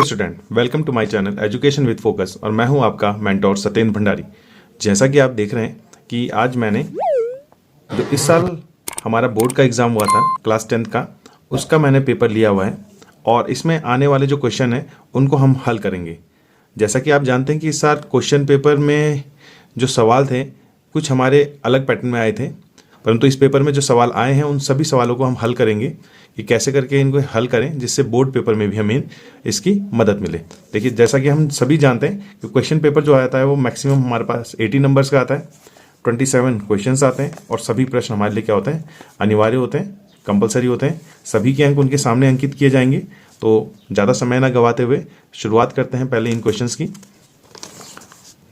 Student, welcome to my channel education with focus और मैं हूं आपका मेंटोर सत्येंद्र भंडारी। जैसा कि आप देख रहे हैं कि आज मैंने जो इस साल हमारा बोर्ड का एग्ज़ाम हुआ था क्लास 10th का, उसका मैंने पेपर लिया हुआ है और इसमें आने वाले जो क्वेश्चन हैं उनको हम हल करेंगे। जैसा कि आप जानते हैं कि इस साल क्वेश्चन पेपर में जो सवाल थे कुछ हमारे अलग पैटर्न में आए थे, परंतु इस पेपर में जो सवाल आए हैं उन सभी सवालों को हम हल करेंगे कि कैसे करके इनको हल करें जिससे बोर्ड पेपर में भी हमें इसकी मदद मिले। देखिए, जैसा कि हम सभी जानते हैं कि क्वेश्चन पेपर जो आता है वो मैक्सिमम हमारे पास 80 नंबर्स का आता है, 27 क्वेश्चंस आते हैं और सभी प्रश्न हमारे लिए क्या होते हैं, अनिवार्य होते हैं, कंपलसरी होते हैं। सभी के अंक उनके सामने अंकित किए जाएंगे। तो ज़्यादा समय ना गवाते हुए शुरुआत करते हैं पहले इन क्वेश्चंस की।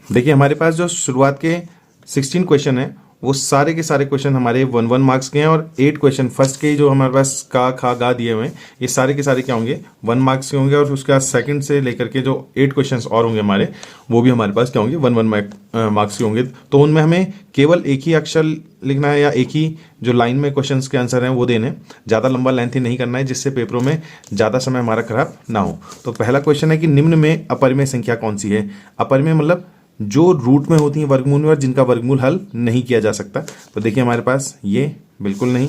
देखिए, हमारे पास जो शुरुआत के 16 क्वेश्चन है वो सारे के सारे क्वेश्चन हमारे 1 मार्क्स के हैं और 8 क्वेश्चन फर्स्ट के जो हमारे पास का खा गा दिए हुए हैं ये सारे के सारे क्या होंगे, 1 मार्क्स के होंगे। और उसके बाद सेकंड से लेकर के जो 8 क्वेश्चंस और होंगे हमारे, वो भी हमारे पास क्या होंगे, 1 मार्क्स के होंगे। तो उनमें हमें केवल एक ही अक्षर लिखना है या एक ही जो लाइन में क्वेश्चन के आंसर हैं वो देने, ज़्यादा लंबा लेंथी नहीं करना है जिससे पेपरों में ज़्यादा समय हमारा खराब ना हो। तो पहला क्वेश्चन है कि निम्न में अपरिमेय संख्या कौन सी है। अपरिमेय मतलब जो रूट में होती है वर्गमूल में और जिनका वर्गमूल हल नहीं किया जा सकता। तो देखिए, हमारे पास ये बिल्कुल नहीं।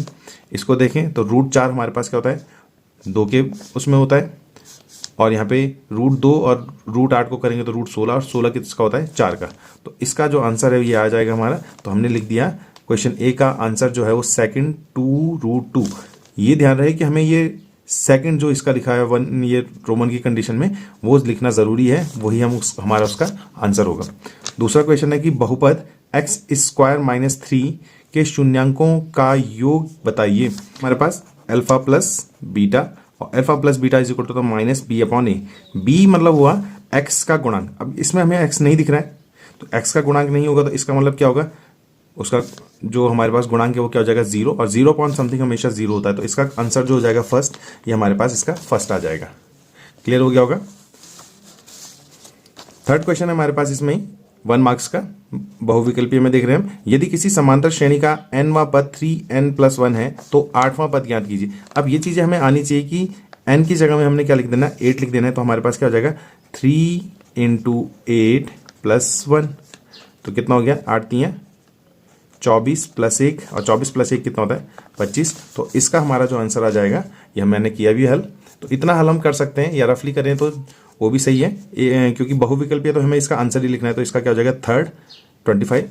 इसको देखें तो √4 हमारे पास क्या होता है, 2 के उसमें होता है, और यहाँ पे √2 और √8 को करेंगे तो √16 और 16 किसका होता है, 4 का। तो इसका जो आंसर है ये आ जाएगा हमारा। तो हमने लिख दिया क्वेश्चन ए का आंसर जो है वो सेकंड 2√2। ये ध्यान रहे कि हमें ये सेकंड जो इसका लिखा है 1 ये रोमन की कंडीशन में वो लिखना ज़रूरी है, वही हम हमारा उसका आंसर होगा। दूसरा क्वेश्चन है कि बहुपद x² - 3 के शून्यांकों का योग बताइए। हमारे पास अल्फा प्लस बीटा और alpha plus beta is equal to -b/a। b मतलब हुआ x का गुणांक। अब इसमें हमें x नहीं दिख रहा है तो x का गुणांक नहीं होगा, तो इसका मतलब क्या होगा, उसका जो हमारे पास गुणांक है वो क्या हो जाएगा, 0, और 0 पॉइंट समथिंग हमेशा 0 होता है। तो इसका आंसर जो हो जाएगा फर्स्ट, ये हमारे पास इसका फर्स्ट आ जाएगा। क्लियर हो गया होगा। थर्ड क्वेश्चन है हमारे पास इसमें 1 मार्क्स का, बहुविकल्पीय में देख रहे हैं हम। यदि किसी समांतर श्रेणी का nवां पद 3n+1 है तो 8वां पद ज्ञात कीजिए। अब ये चीजें हमें आनी चाहिए कि n की जगह में हमने क्या लिख देना, 8 लिख देना है। तो हमारे पास क्या हो जाएगा, 3 × 8 + 1। तो कितना हो गया, 8 × 3 = 24 + 1, और 24 + 1 कितना होता है, 25। तो इसका हमारा जो आंसर आ जाएगा, यह मैंने किया भी हल। तो इतना हल हम कर सकते हैं, या रफली करें तो वो भी सही है, क्योंकि बहुविकल्पीय तो हमें इसका आंसर ही लिखना है। तो इसका क्या हो जाएगा, थर्ड 25।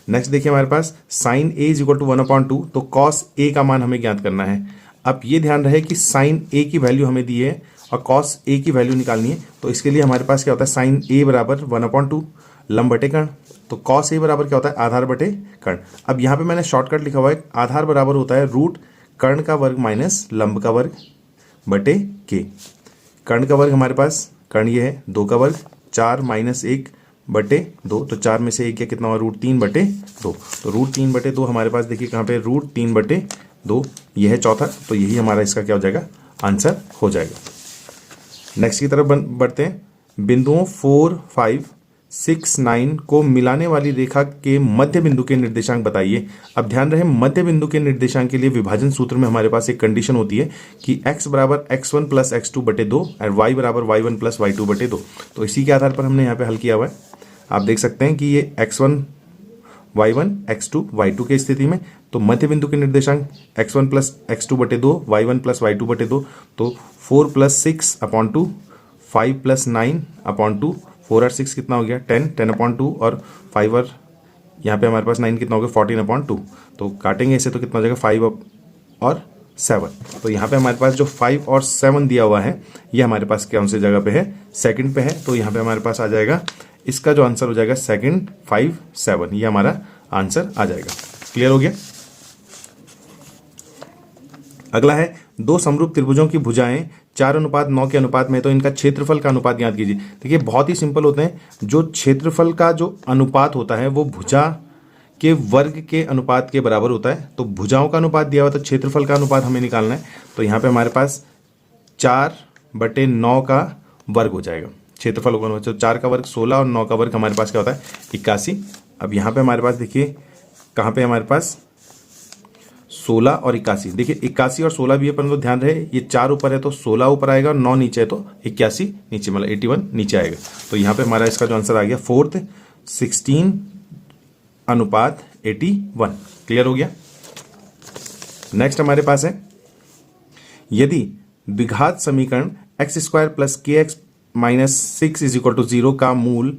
नेक्स्ट देखिए, हमारे पास sin a = 1/2, तो cos a का मान हमें ज्ञात करना है। अब ये ध्यान रहे कि sin a की वैल्यू हमें दी है और cos a की वैल्यू निकालनी है। तो इसके लिए हमारे पास क्या होता है, sin a = 1/2 लंब बटे कर्ण। तो cos a बराबर क्या होता है, आधार बटे कर्ण। अब यहाँ पे मैंने शॉर्टकट लिखा हुआ है, आधार बराबर होता है रूट कर्ण का वर्ग माइनस लंब का वर्ग बटे k। कर्ण का वर्ग हमारे पास, कर्ण ये है 2 का वर्ग, 4 - 1 बटे 2। तो 4 में से 1 कितना हुआ, √3/2। तो √3/2 हमारे पास देखिए कहाँ पे, √3/2 ये है चौथा। तो यही हमारा इसका क्या हो जाएगा, आंसर हो जाएगा। नेक्स्ट की तरफ बढ़ते हैं। बिंदुओं 4, 5, 6, 9 को मिलाने वाली रेखा के मध्य बिंदु के निर्देशांक बताइए। अब ध्यान रहे, मध्य बिंदु के निर्देशांक के लिए विभाजन सूत्र में हमारे पास एक कंडीशन होती है कि x = x1 + x2/2 और y = y1 + y2/2। तो इसी के आधार पर हमने यहाँ पे हल किया हुआ है। आप देख सकते हैं कि ये x1 y1 x2 y2 की स्थिति में, तो मध्य बिंदु के निर्देशांक x1 + x2/2 y1 + y2/2। तो 4 + 6/2 5 + 9/2, 4 और 6 कितना हो गया, 10/2, और 5 और यहाँ पे हमारे पास 9 कितना हो गया, 14/2। तो काटेंगे इसे तो कितना हो जाएगा, 5 और 7। तो यहाँ पे हमारे पास जो 5 और 7 दिया हुआ है ये हमारे पास कौन सी जगह पे है, सेकंड पे है। तो यहाँ पे हमारे पास आ जाएगा, इसका जो आंसर हो जाएगा सेकंड 5, 7, ये हमारा आंसर आ जाएगा। क्लियर हो गया। अगला है, 2 समरूप त्रिभुजों की भुजाएं 4:9 के अनुपात में, तो इनका क्षेत्रफल का अनुपात ज्ञात कीजिए। देखिए, बहुत ही सिंपल होते हैं। जो क्षेत्रफल का जो अनुपात होता है वो भुजा के वर्ग के अनुपात के बराबर होता है। तो भुजाओं का अनुपात दिया हुआ, तो क्षेत्रफल का अनुपात हमें निकालना है। तो यहाँ पे हमारे पास 4/9 का वर्ग हो जाएगा। क्षेत्रफल होगा, तो 4 का वर्ग 16 और 9 का वर्ग हमारे पास क्या होता है, 81। अब यहाँ पे हमारे पास देखिए कहाँ पे हमारे पास 16 और 81। देखिए 81 और 16 भी है, परंतु ध्यान रहे ये 4 ऊपर है तो 16 ऊपर आएगा और 9 नीचे है तो 81 नीचे, मतलब 81 नीचे आएगा। तो यहाँ पे हमारा इसका जो आंसर आ गया 4th 16:81। क्लियर हो गया। नेक्स्ट हमारे पास है, यदि द्विघात समीकरण x² plus kx minus 6 is equal to 0 का मूल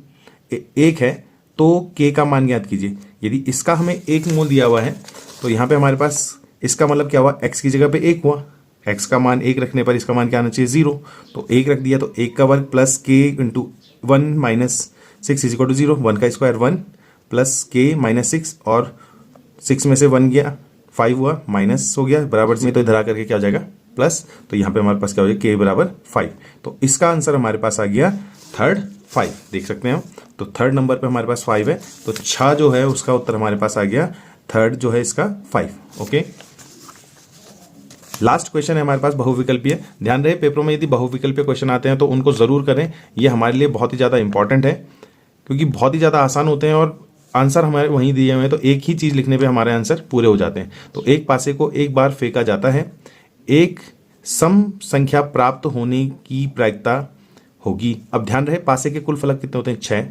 1 है तो k का मान ज्ञात कीजिए। यदि इसका हमें एक मूल दिया हुआ है तो यहाँ पे हमारे पास इसका मतलब क्या हुआ, x की जगह पे 1 हुआ, x का मान 1 रखने पर इसका मान क्या आना चाहिए 0, तो 1 रख दिया तो 1 का वर्ग plus k into 1 minus 6 is equal to 0, 1 का स्क्वायर 1 प्लस k माइनस 6 और 6 में से 1 गया 5 हुआ, माइनस हो गया बराबर में, तो इधर आ करके क्या हो जाएगा प्लस, तो यहाँ पे हमारे पास क्या हो जाएगा k बराबर 5। तो इसका आंसर हमारे पास आ गया थर्ड 5, देख सकते हैं हम। तो थर्ड नंबर पे हमारे पास 5 है, तो 6 जो है उसका उत्तर हमारे पास आ गया थर्ड जो है इसका 5। ओके, लास्ट क्वेश्चन है हमारे पास बहुविकल्पीय। ध्यान रहे पेपरों में यदि बहुविकल्पीय क्वेश्चन आते हैं तो उनको जरूर करें, ये हमारे लिए बहुत ही ज़्यादा इंपॉर्टेंट है क्योंकि बहुत ही ज़्यादा आसान होते हैं और आंसर हमारे वहीं दिए हुए हैं, तो एक ही चीज़ लिखने पे हमारे आंसर पूरे हो जाते हैं। तो एक पासे को एक बार फेंका जाता है, एक सम संख्या प्राप्त होने की प्रायिकता होगी। अब ध्यान रहे पासे के कुल फलक कितने होते हैं 6,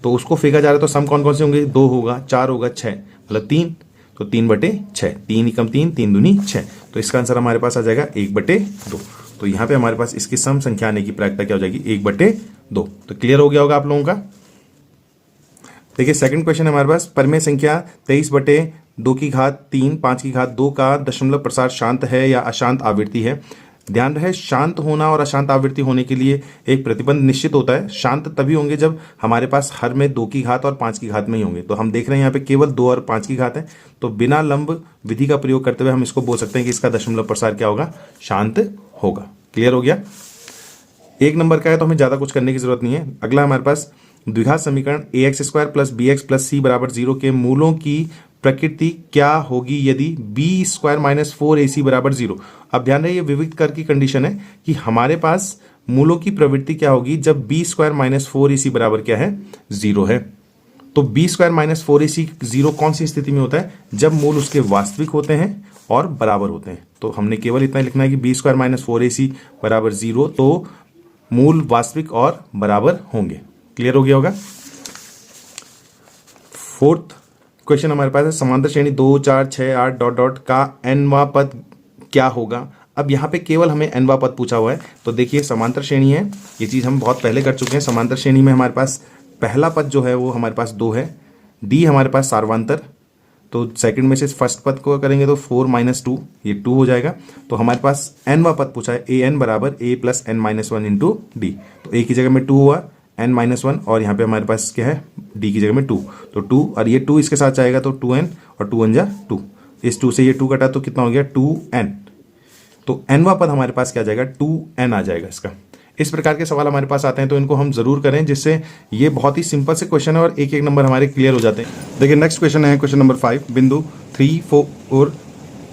तो उसको फेंका जा रहा है तो सम कौन कौन से होंगे, 2 होगा, 4 होगा, 6 मतलब 3, तो 3/6, 3 एकम 3, 3 दूनी 6, तो इसका आंसर हमारे पास आ जाएगा 1/2। तो यहाँ पे हमारे पास इसकी सम संख्या आने की प्रायिकता क्या हो जाएगी 1/2। तो क्लियर हो गया होगा आप लोगों का। देखिए सेकंड क्वेश्चन है हमारे पास, परिमेय संख्या 23/2⁵3 5⁵2 का दशमलव प्रसार शांत है या अशांत आवृत्ति है। ध्यान रहे शांत होना और अशांत आवृत्ति होने के लिए एक प्रतिबंध निश्चित होता है। शांत तभी होंगे जब हमारे पास हर में 2 की घात और 5 की घात में ही होंगे। तो हम देख रहे हैं यहाँ पे केवल 2 और 5 की घात है, तो बिना लंब विधि का प्रयोग करते हुए हम इसको बोल सकते हैं कि इसका दशमलव प्रसार क्या होगा, शांत होगा। क्लियर हो गया। 1 नंबर का है तो हमें ज्यादा कुछ करने की जरूरत नहीं है। अगला हमारे पास द्विघात समीकरण ax² plus bx plus c बराबर 0 के मूलों की प्रकृति क्या होगी यदि b² माइनस 4ac बराबर 0। अब ध्यान रहे ये विविध कर की कंडीशन है कि हमारे पास मूलों की प्रवृत्ति क्या होगी जब b² माइनस 4ac बराबर क्या है 0 है। तो b² माइनस 4ac 0 कौन सी स्थिति में होता है, जब मूल उसके वास्तविक होते हैं और बराबर होते हैं। तो हमने केवल इतना लिखना है कि b² माइनस 4ac बराबर 0, तो मूल वास्तविक और बराबर होंगे। क्लियर हो गया होगा। फोर्थ क्वेश्चन हमारे पास है, समांतर श्रेणी 2 4 6 8 डॉट डॉट का nवां पद क्या होगा। अब यहाँ पे केवल हमें nवां पद पूछा हुआ है, तो देखिए समांतर श्रेणी है, ये चीज़ हम बहुत पहले कर चुके हैं। समांतर श्रेणी में हमारे पास पहला पद जो है वो हमारे पास 2 है, d हमारे पास सार्वांतर, तो सेकंड में से फर्स्ट पद को करेंगे तो 4 - 2 ये 2 हो जाएगा। तो हमारे पास nवां पद पूछा है an बराबर a plus n minus 1 into D, तो a की जगह में 2 हुआ n-1 और यहाँ पे हमारे पास क्या है d की जगह में 2, तो 2 और ये 2 इसके साथ आएगा तो 2n और 2 1 जा 2, इस 2 से ये 2 कटा तो कितना हो गया 2n। तो nवां पद हमारे पास क्या आ जाएगा 2n आ जाएगा इसका। इस प्रकार के सवाल हमारे पास आते हैं तो इनको हम जरूर करें, जिससे ये बहुत ही सिंपल से क्वेश्चन है और एक एक नंबर हमारे क्लियर हो जाते हैं। देखिए नेक्स्ट क्वेश्चन है क्वेश्चन नंबर 5, बिंदु 3 4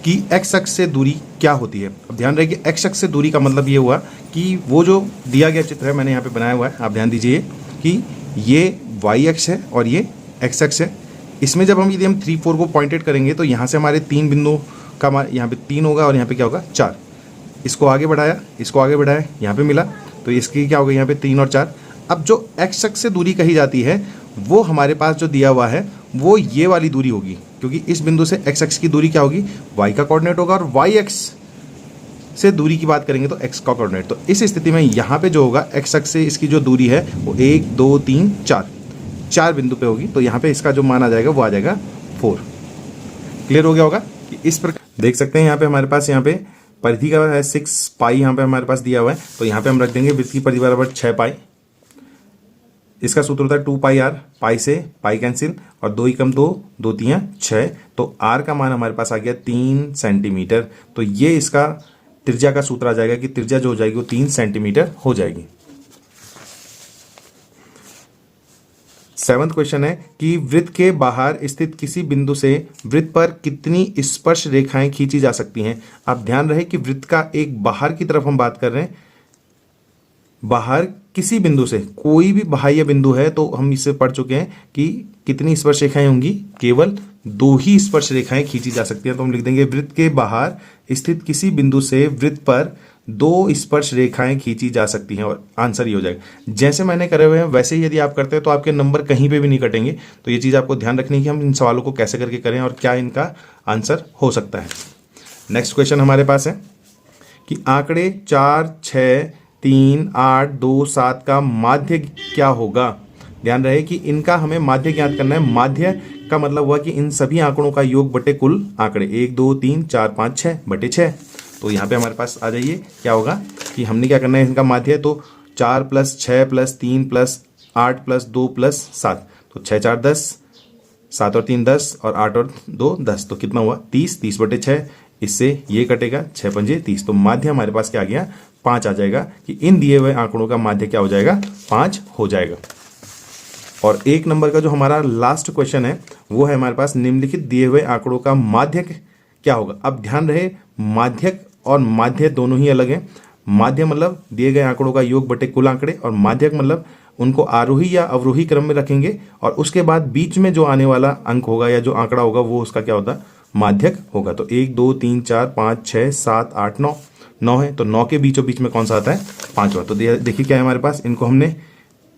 की x अक्ष से दूरी क्या होती है। अब ध्यान रहे कि x अक्ष से दूरी का मतलब ये हुआ कि वो जो दिया गया चित्र है मैंने यहाँ पे बनाया हुआ है, आप ध्यान दीजिए कि ये y अक्ष है और ये x अक्ष है। इसमें जब हम यदि हम 3 4 को पॉइंटेड करेंगे तो यहाँ से हमारे 3 बिंदुओं का यहाँ पे 3 होगा और यहाँ पे क्या होगा 4। इसको आगे बढ़ाया, इसको आगे बढ़ाया, यहाँ पे मिला, तो इसकी क्या होगा यहाँ पे 3 और 4। अब जो x अक्ष से दूरी कही जाती है वो हमारे पास जो दिया हुआ है वो ये वाली दूरी होगी, क्योंकि इस बिंदु से x अक्ष की दूरी क्या होगी y का कोऑर्डिनेट होगा और y अक्ष से दूरी की बात करेंगे तो x का कोऑर्डिनेट। तो इस स्थिति में यहाँ पे जो होगा x अक्ष से इसकी जो दूरी है वो 1 2 3 4 बिंदु पे होगी, तो यहाँ पे इसका जो मान आ जाएगा वो आ जाएगा 4। क्लियर हो गया होगा कि इस प्रकार देख सकते हैं यहाँ पे हमारे पास यहाँ पे परिधि का है 6 पाई यहाँ पे हमारे पास दिया हुआ है, तो यहाँ पे हम रख देंगे वृत्त की परिधि बराबर 6 पाई। इसका सूत्र होता है 2 पाई r, पाई से पाई कैंसिल और 2 एकम 2 2 3 6, तो r का मान हमारे पास आ गया 3 सेंटीमीटर। तो ये इसका त्रिज्या का सूत्र आ जाएगा कि त्रिज्या जो हो जाएगी वो 3 सेंटीमीटर हो जाएगी। 7वां क्वेश्चन है कि वृत्त के बाहर स्थित किसी बिंदु से वृत्त पर कितनी स्पर्श रेखाएं खींची जा सकती हैं। अब ध्यान रहे कि वृत्त का एक बाहर की तरफ हम बात कर रहे हैं, बाहर किसी बिंदु से, कोई भी बाह्य बिंदु है तो हम इससे पढ़ चुके हैं कि कितनी स्पर्श रेखाएं होंगी, केवल 2 ही स्पर्श रेखाएं खींची जा सकती हैं। तो हम लिख देंगे वृत्त के बाहर स्थित किसी बिंदु से वृत्त पर 2 स्पर्श रेखाएं खींची जा सकती हैं, और आंसर ये हो जाएगा। जैसे मैंने करे हुए हैं वैसे ही यदि आप करते हैं तो आपके नंबर कहीं पे भी नहीं कटेंगे। तो ये चीज़ आपको ध्यान रखनी है कि हम इन सवालों को कैसे करके करें और क्या इनका आंसर हो सकता है। नेक्स्ट क्वेश्चन हमारे पास है कि आंकड़े 4, 6, 3, 8, 2, 7 का माध्य क्या होगा। ध्यान रहे कि इनका हमें माध्य ज्ञात करना है। माध्य का मतलब हुआ कि इन सभी आंकड़ों का योग बटे कुल आंकड़े 1, 2, 3, 4, 5, 6 बटे 6। तो यहाँ पे हमारे पास आ जाइए, क्या होगा कि हमने क्या करना है, इनका माध्य है तो 4 + 6 + 3 + 8 + 2 + 7, तो 6, 4, 10, 7 और 3 10 और 8 और 2 10, तो कितना हुआ 30, 30 बटे 6, इससे ये कटेगा 6 पंजे 30, तो माध्य हमारे पास क्या आ गया 5 आ जाएगा कि इन दिए हुए आंकड़ों का माध्य क्या हो जाएगा 5 हो जाएगा। और 1 नंबर का जो हमारा लास्ट क्वेश्चन है वो है हमारे पास निम्नलिखित दिए हुए आंकड़ों का माध्य क्या होगा। अब ध्यान रहे माध्यक और माध्य दोनों ही अलग हैं। माध्य मतलब दिए गए आंकड़ों का योग बटे कुल आंकड़े, और माध्यक मतलब उनको आरोही या अवरोही क्रम में रखेंगे और उसके बाद बीच में जो आने वाला अंक होगा या जो आंकड़ा होगा वो उसका क्या होता है माध्यक होगा। तो 1, 2, 3, 4, 5, 6, 7, 8, 9, 9 है, तो 9 के बीचों बीच में कौन सा आता है 5वां। तो देखिए क्या है हमारे पास, इनको हमने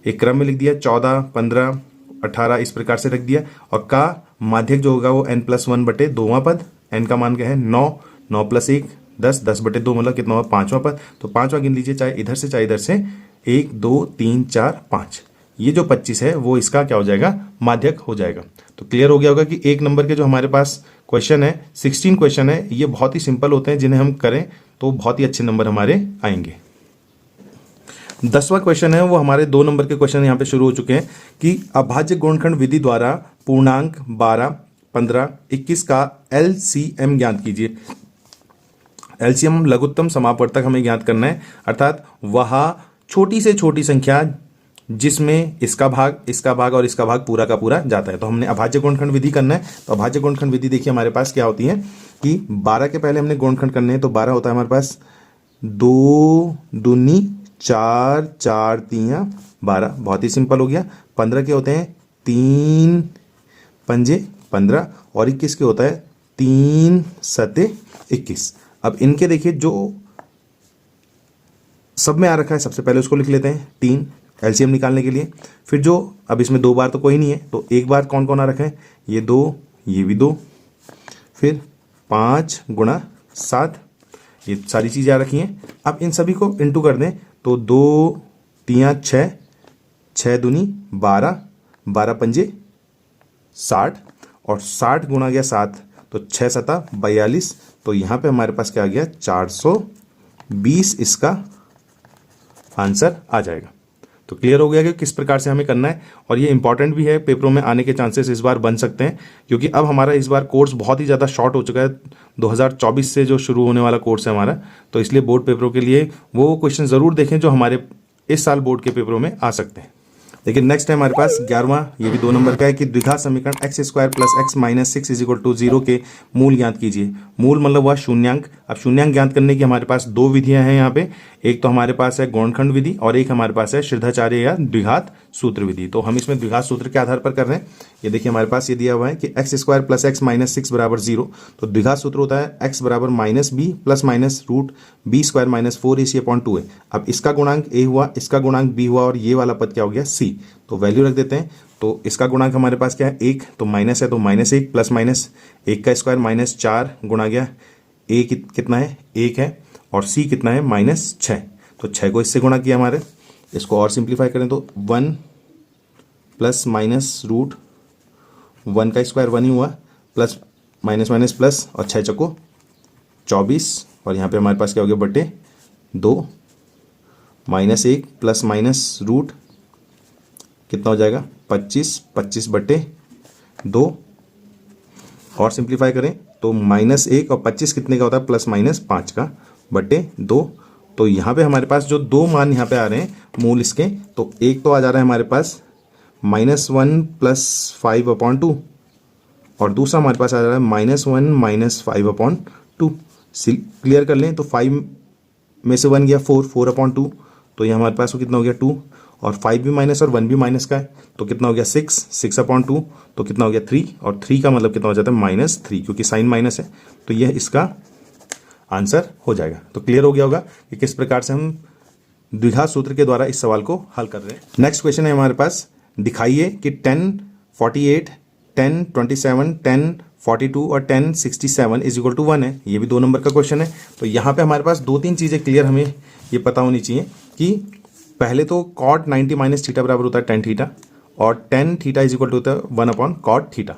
एक क्रम में लिख दिया 14, 15, 18 इस प्रकार से रख दिया। और का माध्यक जो होगा वो n+1 बटे 2वां पद, n का मान क्या है 9, 9 + 1 10, 10 बटे 2 मतलब कितना हुआ 5वां पद। तो 5वां गिन लीजिए, चाहे इधर से चाहे इधर से, 1, 2, 3, 4, 5, ये जो 25 है वो इसका क्या हो जाएगा माध्यक हो जाएगा। तो क्लियर हो गया होगा कि 1 नंबर के जो हमारे पास क्वेश्चन है 16 क्वेश्चन है, ये बहुत ही सिंपल होते हैं, जिन्हें हम करें तो बहुत ही अच्छे नंबर हमारे आएंगे। 10वां क्वेश्चन है वो हमारे 2 नंबर के क्वेश्चन यहाँ पे शुरू हो चुके हैं कि अभाज्य गुणनखंड विधि द्वारा पूर्णांक 12, 15, 21 का LCM ज्ञात कीजिए। LCM लघुत्तम समापवर्तक हमें ज्ञात करना है, अर्थात वह छोटी से छोटी संख्या जिसमें इसका भाग और इसका भाग पूरा का पूरा जाता है। तो हमने अभाज्य गुणनखंड विधि करना है। तो अभाज्य गुणनखंड विधि देखिए हमारे पास क्या होती है कि 12 के पहले हमने गुणनखंड करने हैं, तो 12 होता है हमारे पास 2 दूनी 4, 4 तियां 12, बहुत ही सिंपल हो गया। 15 के होते हैं 3 पंजे 15, और 21 के होता है 3 सते 21। अब इनके देखिए जो सब में आ रखा है सबसे पहले उसको लिख लेते हैं 3 एलसीएम निकालने के लिए। फिर जो अब इसमें 2 बार तो कोई नहीं है, तो एक बार कौन कौन आ रखा है, ये 2, ये भी 2, फिर 5 × 7, ये सारी चीज़ें आ रखी हैं। अब इन सभी को इंटू कर दें तो 2 तियां 6, 6 दूनी 12, 12 पंजे 60, और 60 गुणा गया 7, तो 6 सता 42। तो यहाँ पे हमारे पास क्या आ गया 420 इसका आंसर आ जाएगा। तो क्लियर हो गया कि किस प्रकार से हमें करना है, और ये इंपॉर्टेंट भी है, पेपरों में आने के चांसेस इस बार बन सकते हैं, क्योंकि अब हमारा इस बार कोर्स बहुत ही ज़्यादा शॉर्ट हो चुका है। 2024 से जो शुरू होने वाला कोर्स है हमारा, तो इसलिए बोर्ड पेपरों के लिए वो क्वेश्चन ज़रूर देखें जो हमारे इस साल बोर्ड के पेपरों में आ सकते हैं। लेकिन नेक्स्ट है हमारे पास 11वां, ये भी 2 नंबर का है कि द्विघात समीकरण x² + x - 6 = 0 के मूल ज्ञात कीजिए। मूल मतलब हुआ शून्यांक। अब शून्यांक ज्ञात करने की हमारे पास 2 विधियां हैं यहाँ पे, एक तो हमारे पास है गुणनखंड विधि और एक हमारे पास है सिद्धाचार्य या द्विघात सूत्र विधि। तो हम इसमें द्विघात सूत्र के आधार पर कर रहे हैं। ये देखिए हमारे पास ये दिया हुआ है कि x² + x - 6 = 0। तो द्विघात सूत्र होता है x = -b ± √b² - 4ac/2a। अब इसका गुणांक a हुआ, इसका गुणांक b हुआ, और ये वाला पद क्या हो गया c। तो वैल्यू रख देते हैं। तो इसका गुणांक हमारे पास क्या है 1, तो माइनस है तो -1 ± 1 का स्क्वायर -4 गुणा गया a कितना है 1 है, और c कितना है -6। तो 6 को इससे गुणा किया हमारे, इसको और सिंप्लीफाई करें तो 1 ± √1 का स्क्वायर 1 ही हुआ, प्लस माइनस प्लस, और 6 चको 24, और यहाँ पे हमारे पास क्या हो गया बटे 2, -1 प्लस माइनस रूट कितना हो जाएगा 25, 25 बटे 2, और सिंप्लीफाई करें तो -1 और 25 कितने का होता है +-5 का बटे 2। तो यहाँ पे हमारे पास जो 2 मान यहाँ पे आ रहे हैं मूल इसके, तो एक तो आ जा रहा है हमारे पास -1 + 5/2, और दूसरा हमारे पास आ जा रहा है -1 - 5/2। क्लियर कर लें तो 5 में से 1 गया 4/2, तो ये हमारे पास वो कितना हो गया 2, और 5 भी माइनस और 1 भी माइनस का है, तो कितना हो गया 6/2, तो कितना हो गया 3, और 3 का मतलब कितना हो जाता है -3, क्योंकि साइन माइनस है, तो यह इसका आंसर हो जाएगा। तो क्लियर हो गया होगा कि किस प्रकार से हम द्विघात सूत्र के द्वारा इस सवाल को हल कर रहे हैं। नेक्स्ट क्वेश्चन है हमारे पास, दिखाइए कि 10, 48, 10, 27, 10, 42 और 10, 67 इज इक्वल टू 1 है। ये भी 2 नंबर का क्वेश्चन है। तो यहाँ पे हमारे पास 2-3 चीज़ें क्लियर हमें ये पता होनी चाहिए कि पहले तो cot 90 माइनस थीटा बराबर होता है tan थीटा, और tan theta is equal to होता है 1/cot थीटा।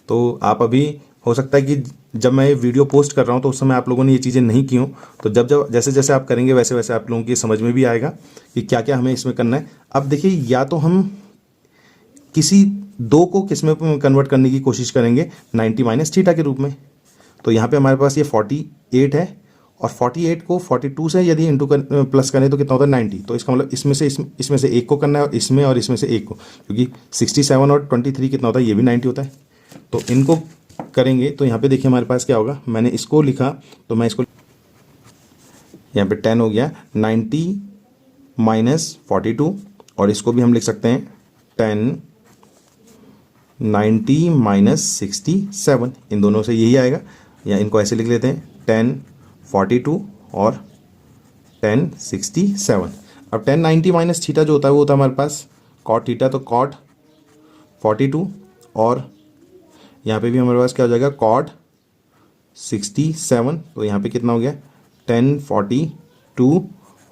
तो आप अभी हो सकता है कि जब मैं ये वीडियो पोस्ट कर रहा हूँ तो उस समय आप लोगों ने ये चीज़ें नहीं की हों, तो जब जैसे जैसे आप करेंगे वैसे वैसे आप लोगों की समझ में भी आएगा कि क्या क्या हमें इसमें करना है। अब देखिए, या तो हम किसी 2 को किस में कन्वर्ट करने की कोशिश करेंगे 90 माइनस थीटा के रूप में। तो यहाँ पे हमारे पास ये 48 है, और 48 को 42 से यदि इंटू प्लस करें तो कितना होता है 90। तो इसका मतलब इसमें से एक को करना है, और इसमें से एक को, क्योंकि 67 और 23 कितना होता है, ये भी 90 होता है। तो इनको करेंगे तो यहाँ पे देखिए हमारे पास क्या होगा, मैंने इसको लिखा तो मैं इसको यहाँ पे 10 हो गया 90 माइनस 42, और इसको भी हम लिख सकते हैं 10 90 माइनस 67, इन दोनों से यही आएगा, या इनको ऐसे लिख लेते हैं 10 42 और 10 67। अब 10 90 माइनस थीटा जो होता है वो होता है हमारे पास cot थीटा, तो cot 42, और यहाँ पे भी हमारे पास क्या हो जाएगा cot 67। तो यहाँ पे कितना हो गया 10 42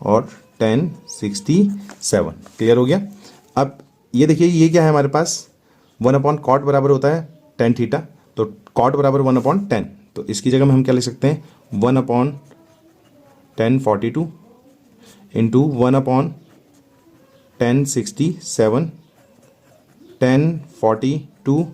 और 10 67। क्लियर हो गया। अब ये देखिए, ये क्या है हमारे पास 1/cot बराबर होता है tan थीटा, तो cot बराबर 1/10, तो इसकी जगह में हम क्या लिख सकते हैं 1/10 42 इंटू 1/10 67, 10 42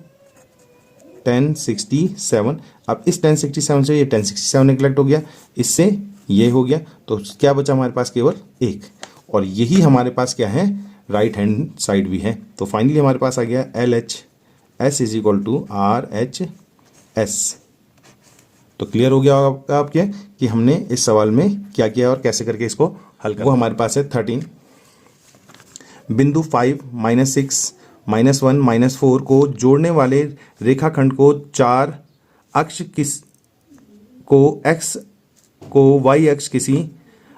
10 67। अब इस 10 67 से ये 10 67 निगलेक्ट हो गया, इससे ये हो गया, तो क्या बचा हमारे पास केवल 1, और यही हमारे पास क्या है राइट हैंड साइड भी है। तो फाइनली हमारे पास आ गया LHS is equal to RHS। तो क्लियर हो गया होगा आपके कि हमने इस सवाल में क्या किया और कैसे करके इसको हल किया। वो हमारे पास है 13, बिंदु 5 -6 -1 -4 को जोड़ने वाले रेखाखंड को 4 अक्ष x को y अक्ष किसी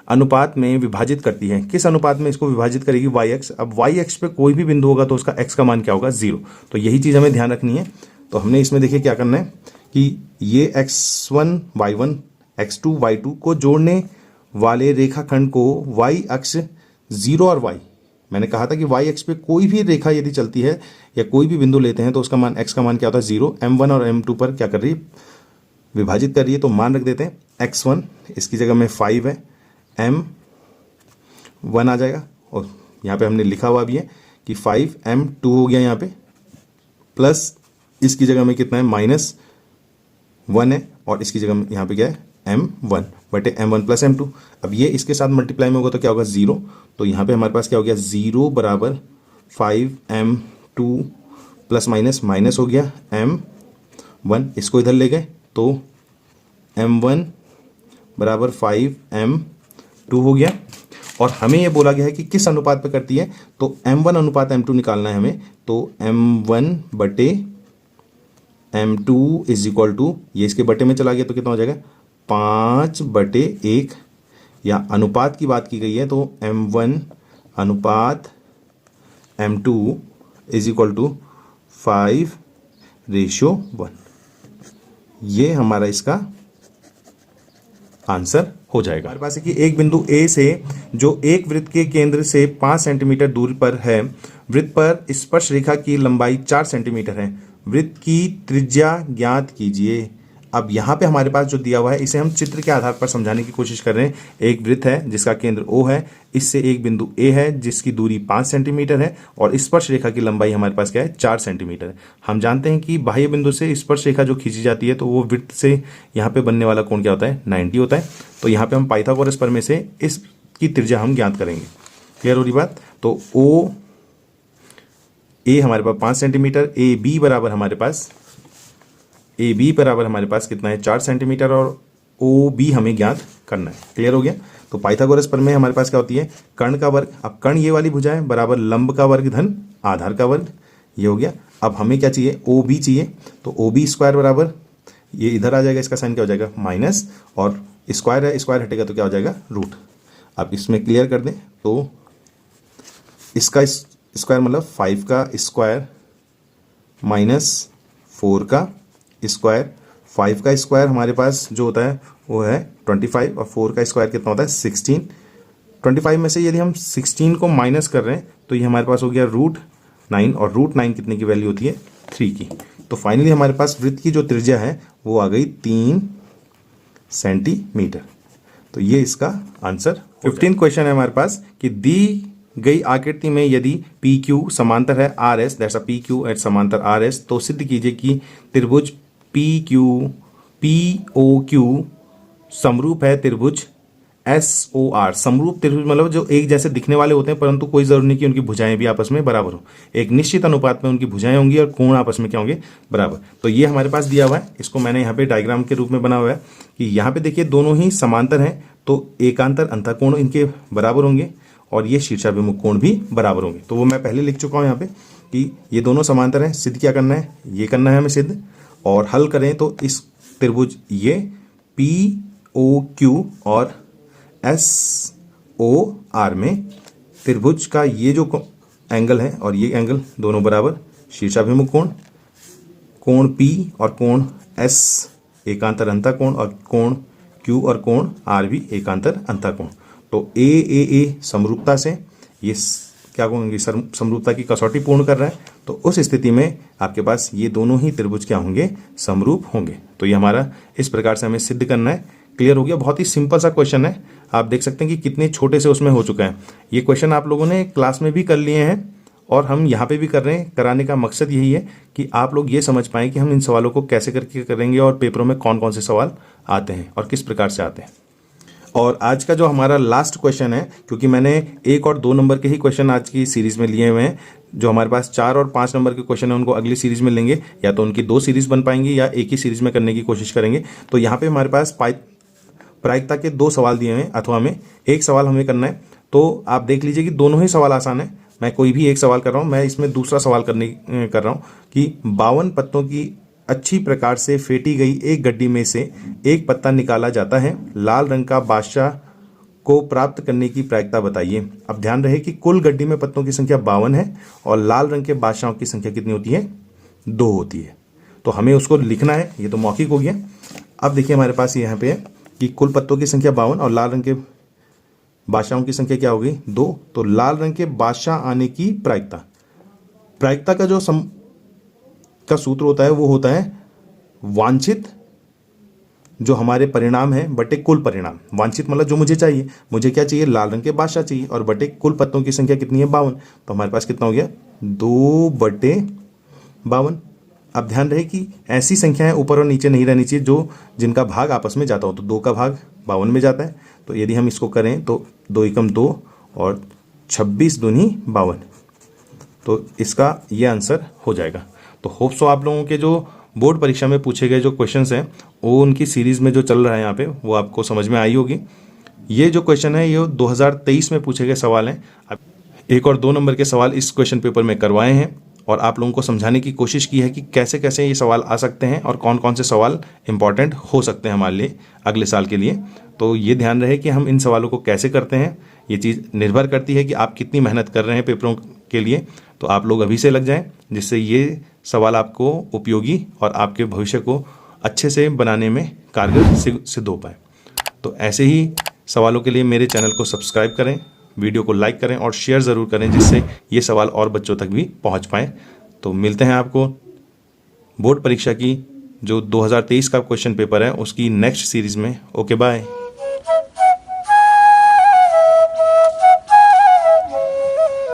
अनुपात में विभाजित करती है। किस अनुपात में इसको विभाजित करेगी y अक्ष। अब y अक्ष पे कोई भी बिंदु होगा तो उसका x का मान क्या होगा 0। तो यही चीज़ हमें ध्यान रखनी है। तो हमने इसमें देखिए क्या करना है कि ये x1 y1 x2 y2 को जोड़ने वाले रेखाखंड को y अक्ष 0 और y, मैंने कहा था कि y अक्ष पे कोई भी रेखा यदि चलती है या कोई भी बिंदु लेते हैं तो उसका मान x का मान क्या होता है 0, m1 और m2 पर क्या कर रही है विभाजित कर रही है। तो मान रख देते हैं x1, इसकी जगह में 5 है, m1 आ जाएगा, और यहाँ पे हमने लिखा हुआ भी है कि 5m2 हो गया यहाँ पे, प्लस इसकी जगह में कितना है -1 है, और इसकी जगह में यहाँ पे क्या है m1 बटे m1 प्लस m2। अब ये इसके साथ मल्टीप्लाई में होगा तो क्या होगा 0। तो यहाँ पे हमारे पास क्या हो गया 0 बराबर 5m2 प्लस माइनस हो गया m1, इसको इधर ले गए तो m1 बराबर 5m2 हो गया। और हमें ये बोला गया है कि किस अनुपात पे करती है, तो m1 अनुपात m2 निकालना है हमें। तो m1 बटे m2 इज इक्वल टू, ये इसके बटे में चला गया तो कितना हो जाएगा 5/1, या अनुपात की बात की गई है तो m1 अनुपात m2 इज इक्वल टू 5:1। ये हमारा इसका आंसर हो जाएगा। हमारे पास है कि एक बिंदु A से जो एक वृत्त के केंद्र से 5 सेंटीमीटर दूर पर है, वृत्त पर स्पर्श रेखा की लंबाई 4 सेंटीमीटर है, वृत्त की त्रिज्या ज्ञात कीजिए। अब यहाँ पे हमारे पास जो दिया हुआ है इसे हम चित्र के आधार पर समझाने की कोशिश कर रहे हैं। एक वृत्त है जिसका केंद्र O है, इससे एक बिंदु A है जिसकी दूरी 5 सेंटीमीटर है, और स्पर्श रेखा की लंबाई हमारे पास क्या है 4 सेंटीमीटर है। हम जानते हैं कि बाह्य बिंदु से स्पर्श रेखा जो खींची जाती है तो वो वृत्त से यहाँ पे बनने वाला कोण क्या होता है 90 होता है। तो यहाँ पे हम पाइथागोरस प्रमेय से इसकी त्रिज्या हम ज्ञात करेंगे। क्लियर हो रही बात। तो O A हमारे पास 5 सेंटीमीटर, AB बराबर हमारे पास कितना है 4 सेंटीमीटर, और ओ बी हमें ज्ञात करना है। क्लियर हो गया। तो पाइथागोरस प्रमेय हमारे पास क्या होती है, कर्ण का वर्ग, अब कर्ण ये वाली भुजा है बराबर लंब का वर्ग धन आधार का वर्ग, ये हो गया। अब हमें क्या चाहिए, ओ बी चाहिए, तो ओ बी स्क्वायर बराबर ये इधर आ जाएगा, इसका साइन क्या हो जाएगा माइनस, और स्क्वायर है, स्क्वायर हटेगा तो क्या हो जाएगा रूट। अब इसमें क्लियर कर दें तो इसका स्क्वायर मतलब 5 का स्क्वायर माइनस 4 का स्क्वायर, 5 का स्क्वायर हमारे पास जो होता है वो है 25 और 4 का स्क्वायर कितना होता है 16। 25 में से यदि हम 16 को माइनस कर रहे हैं तो ये हमारे पास हो गया √9, और √9 कितने की वैल्यू होती है 3 की। तो फाइनली हमारे पास वृत्त की जो त्रिज्या है वो आ गई 3 सेंटीमीटर। तो ये इसका आंसर। 15 क्वेश्चन है हमारे पास कि दी गई आकृति में यदि पी क्यू समांतर है R S, that's P Q at समांतर आर एस, तो सिद्ध कीजिए कि त्रिभुज पी ओ क्यू समरूप है त्रिभुज एस ओ आर। समरूप त्रिभुज मतलब जो एक जैसे दिखने वाले होते हैं परंतु कोई जरूरी नहीं कि उनकी भुजाएं भी आपस में बराबर हो, एक निश्चित अनुपात में उनकी भुजाएं होंगी और कोण आपस में क्या होंगे बराबर। तो ये हमारे पास दिया हुआ है, इसको मैंने यहाँ पे डायग्राम के रूप में बना हुआ है कि यहाँ पे देखिए दोनों ही समांतर हैं तो एकांतर अंतःकोण इनके बराबर होंगे और ये शीर्षाभिमुख कोण भी बराबर होंगे। तो वो मैं पहले लिख चुका हूँ यहाँ पे कि ये दोनों समांतर हैं। सिद्ध क्या करना है, ये करना है हमें सिद्ध, और हल करें तो इस त्रिभुज ये पी ओ क्यू और एस ओ आर में त्रिभुज का ये जो एंगल है और ये एंगल दोनों बराबर, शीर्षाभिमुख कोण, कोण पी और कोण एस एकांतर अंतःकोण, और कोण क्यू और कोण आर भी एकांतर अंतःकोण। तो ए समरूपता से ये क्या कहेंगे समरूपता की कसौटी पूर्ण कर रहा है, तो उस स्थिति में आपके पास ये दोनों ही त्रिभुज क्या होंगे समरूप होंगे। तो ये हमारा इस प्रकार से हमें सिद्ध करना है। क्लियर हो गया। बहुत ही सिंपल सा क्वेश्चन है, आप देख सकते हैं कि कितने छोटे से उसमें हो चुका है। ये क्वेश्चन आप लोगों ने क्लास में भी कर लिए हैं और हम यहाँ पे भी कर रहे हैं। कराने का मकसद यही है कि आप लोग ये समझ पाएं कि हम इन सवालों को कैसे करके करेंगे और पेपरों में कौन कौन से सवाल आते हैं और किस प्रकार से आते हैं। और आज का जो हमारा लास्ट क्वेश्चन है, क्योंकि मैंने 1 और 2 नंबर के ही क्वेश्चन आज की सीरीज में लिए हुए हैं, जो हमारे पास 4 और 5 नंबर के क्वेश्चन है उनको अगली सीरीज में लेंगे, या तो उनकी 2 सीरीज बन पाएंगी या एक ही सीरीज में करने की कोशिश करेंगे। तो यहाँ पे हमारे पास प्रायिकता के 2 सवाल दिए हुए हैं, अथवा में एक सवाल हमें करना है। तो आप देख लीजिए कि दोनों ही सवाल आसान है। मैं कोई भी एक सवाल कर रहा हूँ, मैं इसमें दूसरा सवाल कर रहा हूँ कि 52 पत्तों की अच्छी प्रकार से फेंटी गई एक गड्डी में से एक पत्ता निकाला जाता है, लाल रंग का बादशाह को प्राप्त करने की प्रायिकता बताइए। अब ध्यान रहे कि कुल गड्डी में पत्तों की संख्या 52 है और लाल रंग के बादशाहों की संख्या कितनी होती है 2 होती है। तो हमें उसको लिखना है, ये तो मौखिक हो गया। अब देखिए हमारे पास यहाँ पे है कि कुल पत्तों की संख्या 52 और लाल रंग के बादशाहों की संख्या क्या होगी 2। तो लाल रंग के बादशाह आने की प्रायिकता का जो का सूत्र होता है वो होता है वांछित जो हमारे परिणाम है बटे कुल परिणाम। वांछित मतलब जो मुझे चाहिए, मुझे क्या चाहिए लाल रंग के बादशाह चाहिए, और बटे कुल पत्तों की संख्या कितनी है 52। तो हमारे पास कितना हो गया 2/52। अब ध्यान रहे कि ऐसी संख्याएं ऊपर और नीचे नहीं रहनी चाहिए जो जिनका भाग आपस में जाता हो। तो 2 का भाग 52 में जाता है, तो यदि हम इसको करें तो 2 एकम 2 और 26 दूनी 52, तो इसका ये आंसर हो जाएगा। तो होप सो आप लोगों के जो बोर्ड परीक्षा में पूछे गए जो क्वेश्चंस हैं वो उनकी सीरीज में जो चल रहा है यहाँ पे वो आपको समझ में आई होगी। ये जो क्वेश्चन है ये 2023 में पूछे गए सवाल हैं। 1 और 2 नंबर के सवाल इस क्वेश्चन पेपर में करवाए हैं और आप लोगों को समझाने की कोशिश की है कि कैसे कैसे ये सवाल आ सकते हैं और कौन कौन से सवाल इंपॉर्टेंट हो सकते हैं हमारे लिए अगले साल के लिए। तो ये ध्यान रहे कि हम इन सवालों को कैसे करते हैं, ये चीज़ निर्भर करती है कि आप कितनी मेहनत कर रहे हैं पेपरों के लिए। तो आप लोग अभी से लग जाएं जिससे ये सवाल आपको उपयोगी और आपके भविष्य को अच्छे से बनाने में कारगर सिद्ध हो पाए। तो ऐसे ही सवालों के लिए मेरे चैनल को सब्सक्राइब करें, वीडियो को लाइक करें और शेयर ज़रूर करें जिससे ये सवाल और बच्चों तक भी पहुंच पाएँ। तो मिलते हैं आपको बोर्ड परीक्षा की जो 2023 का क्वेश्चन पेपर है उसकी नेक्स्ट सीरीज़ में। Okay bye.